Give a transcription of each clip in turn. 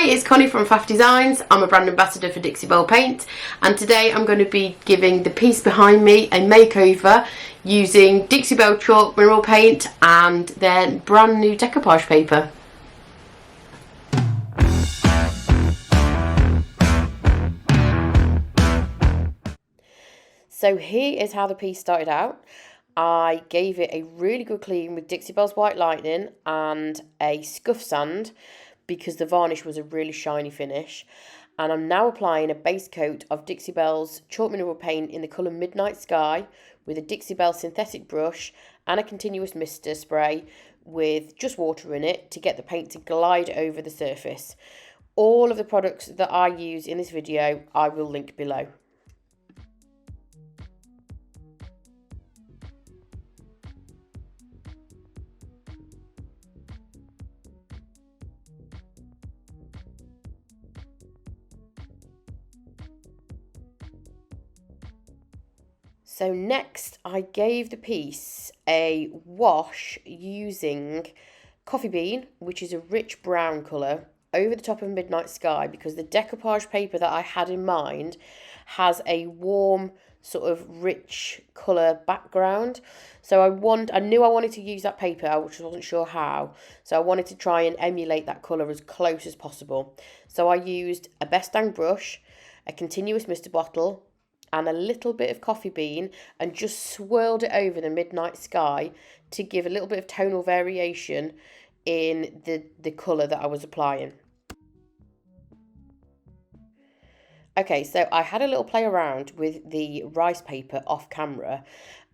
Hi, it's Connie from FAFFDesigns. I'm a brand ambassador for Dixie Belle Paint, and today I'm going to be giving the piece behind me a makeover using Dixie Belle chalk mineral paint and their brand new decoupage paper. So here is how the piece started out. I gave it a really good clean with Dixie Belle's White Lightning and a scuff sand because the varnish was a really shiny finish. And I'm now applying a base coat of Dixie Belle's chalk mineral paint in the colour Midnight Sky with a Dixie Belle synthetic brush and a continuous mister spray with just water in it to get the paint to glide over the surface. All of the products that I use in this video I will link below. So next I gave the piece a wash using coffee bean, which is a rich brown colour, over the top of Midnight Sky because the decoupage paper that I had in mind has a warm sort of rich colour background. So I knew I wanted to use that paper, I just wasn't sure how. So I wanted to try and emulate that colour as close as possible. So I used a Best Dang brush, a continuous mister bottle, and a little bit of coffee bean and just swirled it over the Midnight Sky to give a little bit of tonal variation in the colour that I was applying. Okay, so I had a little play around with the rice paper off camera,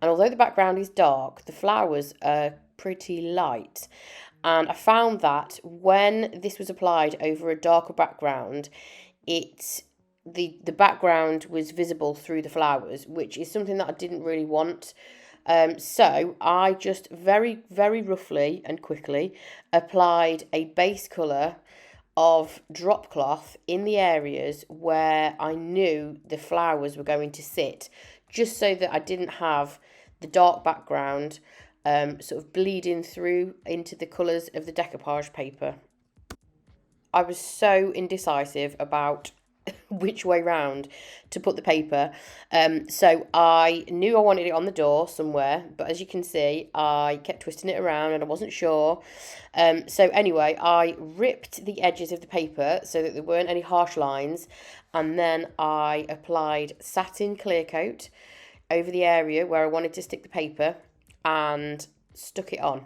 and although the background is dark, the flowers are pretty light. And I found that when this was applied over a darker background, the background was visible through the flowers, which is something that I didn't really want. So I just very, very roughly and quickly applied a base colour of drop cloth in the areas where I knew the flowers were going to sit, just so that I didn't have the dark background sort of bleeding through into the colours of the decoupage paper. I was so indecisive about which way round to put the paper, so I knew I wanted it on the door somewhere, but as you can see I kept twisting it around and I wasn't sure. So anyway, I ripped the edges of the paper so that there weren't any harsh lines, and then I applied satin clear coat over the area where I wanted to stick the paper and stuck it on.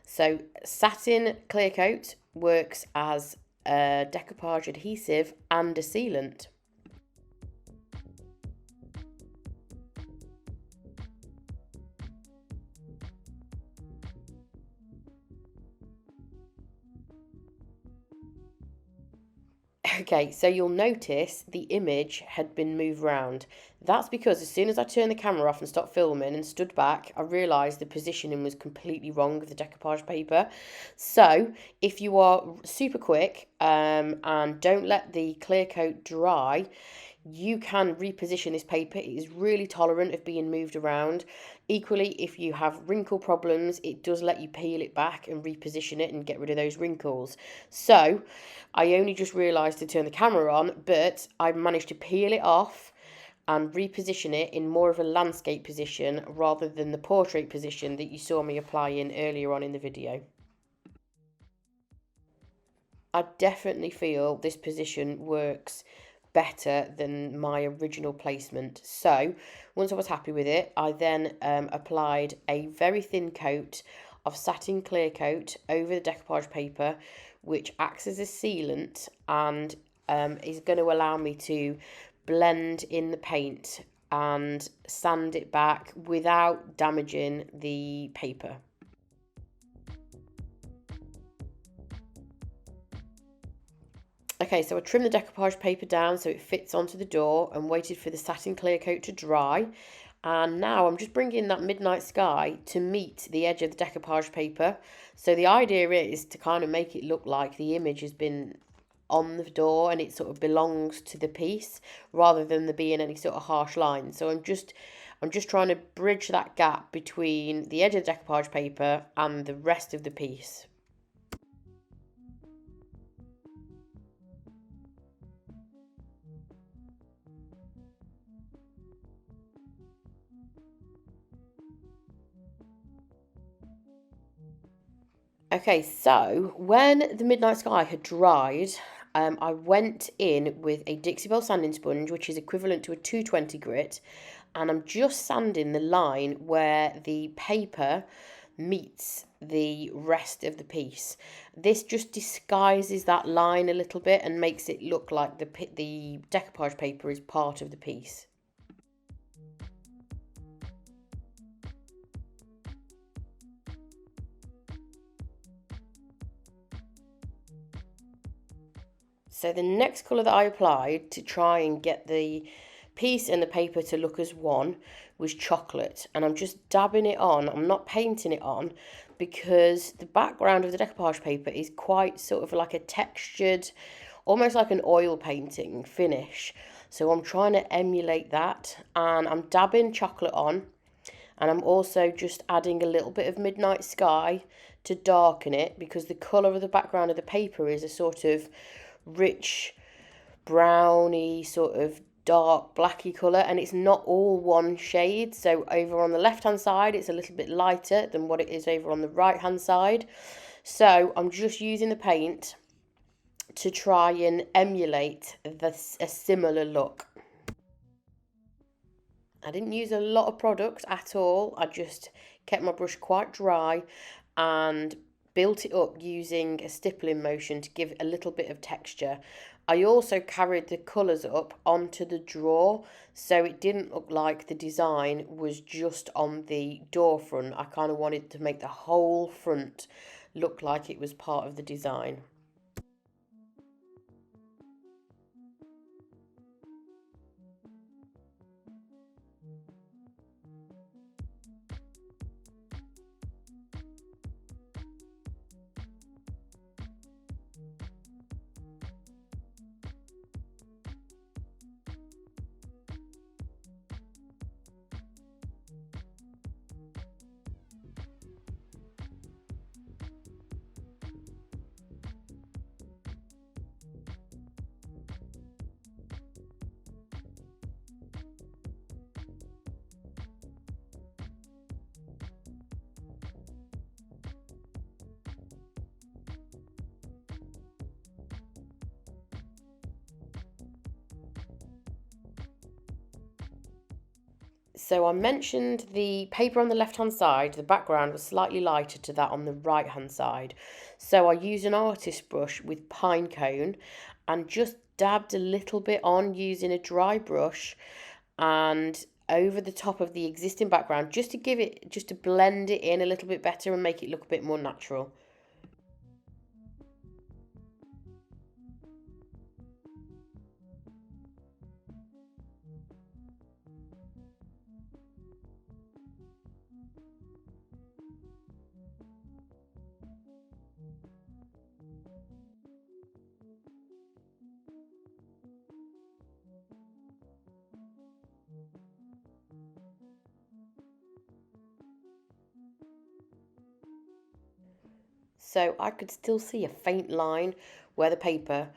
So satin clear coat works as a decoupage adhesive and a sealant. Okay, so you'll notice the image had been moved round. That's because as soon as I turned the camera off and stopped filming and stood back, I realised the positioning was completely wrong of the decoupage paper. So if you are super quick and don't let the clear coat dry, you can reposition this paper. It is really tolerant of being moved around. Equally, if you have wrinkle problems, it does let you peel it back and reposition it and get rid of those wrinkles. So I only just realised to turn the camera on, but I managed to peel it off and reposition it in more of a landscape position rather than the portrait position that you saw me applying earlier on in the video. I definitely feel this position works better than my original placement. So once I was happy with it, I then applied a very thin coat of satin clear coat over the decoupage paper, which acts as a sealant and is going to allow me to blend in the paint and sand it back without damaging the paper. Okay, so I trimmed the decoupage paper down so it fits onto the door and waited for the satin clear coat to dry. And now I'm just bringing that Midnight Sky to meet the edge of the decoupage paper. So the idea is to kind of make it look like the image has been on the door and it sort of belongs to the piece rather than there being any sort of harsh lines. So I'm just trying to bridge that gap between the edge of the decoupage paper and the rest of the piece. Okay, so when the Midnight Sky had dried, I went in with a Dixie Belle sanding sponge, which is equivalent to a 220 grit, and I'm just sanding the line where the paper meets the rest of the piece. This just disguises that line a little bit and makes it look like the decoupage paper is part of the piece. So the next colour that I applied to try and get the piece and the paper to look as one was chocolate, and I'm just dabbing it on. I'm not painting it on because the background of the decoupage paper is quite sort of like a textured, almost like an oil painting finish. So I'm trying to emulate that, and I'm dabbing chocolate on, and I'm also just adding a little bit of Midnight Sky to darken it because the colour of the background of the paper is a sort of rich browny sort of dark blacky colour, and it's not all one shade. So over on the left hand side it's a little bit lighter than what it is over on the right hand side. So I'm just using the paint to try and emulate a similar look. I didn't use a lot of product at all. I just kept my brush quite dry and built it up using a stippling motion to give a little bit of texture. I also carried the colours up onto the drawer, so it didn't look like the design was just on the door front. I kind of wanted to make the whole front look like it was part of the design. So I mentioned the paper on the left hand side, the background was slightly lighter to that on the right hand side. So I used an artist brush with pine cone and just dabbed a little bit on using a dry brush and over the top of the existing background just to give it, just to blend it in a little bit better and make it look a bit more natural. So I could still see a faint line where the paper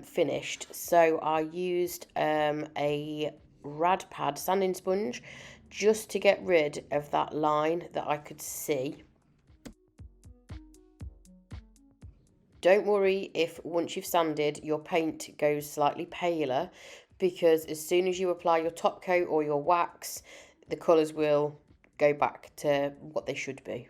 finished. So I used a rad pad sanding sponge just to get rid of that line that I could see. Don't worry if once you've sanded your paint goes slightly paler, because as soon as you apply your top coat or your wax, the colours will go back to what they should be.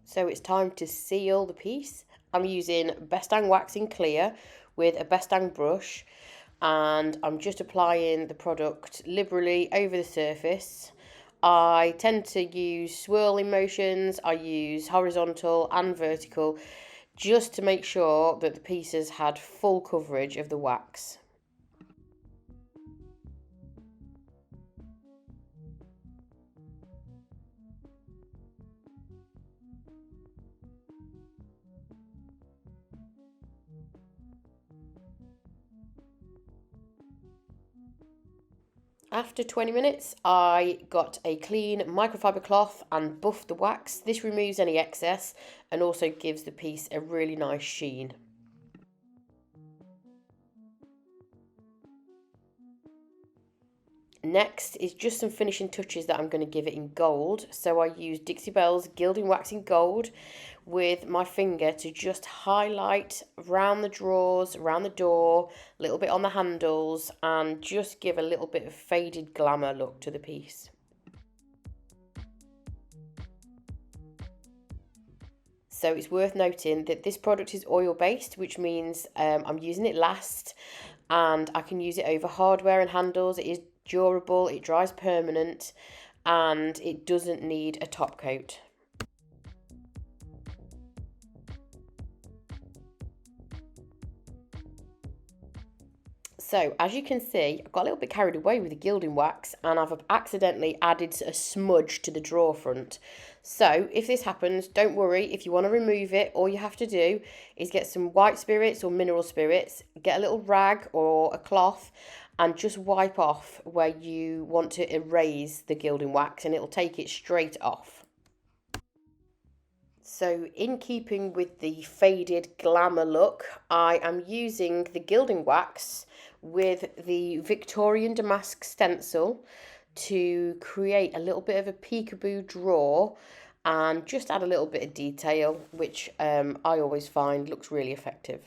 So it's time to seal the piece. I'm using Best Dang Wax in Clear with a Best Dang brush, and I'm just applying the product liberally over the surface. I tend to use swirling motions, I use horizontal and vertical just to make sure that the pieces had full coverage of the wax. After 20 minutes, I got a clean microfiber cloth and buffed the wax. This removes any excess and also gives the piece a really nice sheen. Next is just some finishing touches that I'm going to give it in gold. So I use Dixie Belle's Gilding Wax in Gold with my finger to just highlight around the drawers, around the door, a little bit on the handles, and just give a little bit of faded glamour look to the piece. So it's worth noting that this product is oil based, which means I'm using it last, and I can use it over hardware and handles. It is durable, it dries permanent, and it doesn't need a top coat. So as you can see, I got a little bit carried away with the gilding wax, and I've accidentally added a smudge to the drawer front. So if this happens, don't worry. If you want to remove it, all you have to do is get some white spirits or mineral spirits, get a little rag or a cloth, and just wipe off where you want to erase the gilding wax, and it'll take it straight off. So in keeping with the faded glamour look, I am using the gilding wax with the Victorian damask stencil to create a little bit of a peekaboo drawer and just add a little bit of detail, which I always find looks really effective.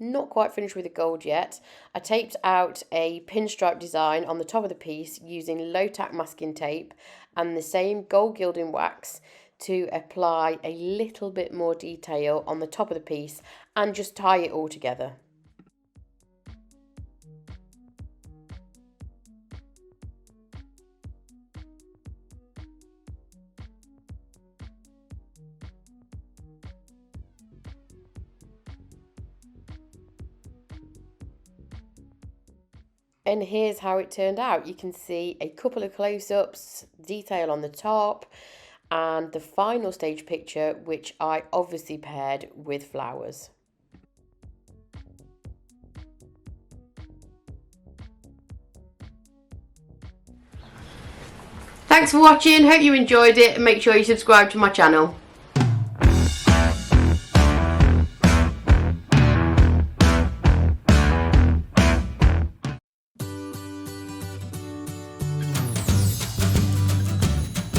Not quite finished with the gold yet. I taped out a pinstripe design on the top of the piece using low tack masking tape and the same gold gilding wax to apply a little bit more detail on the top of the piece and just tie it all together. And here's how it turned out. You can see a couple of close-ups, detail on the top, and the final stage picture, which I obviously paired with flowers. Thanks for watching, hope you enjoyed it, and make sure you subscribe to my channel.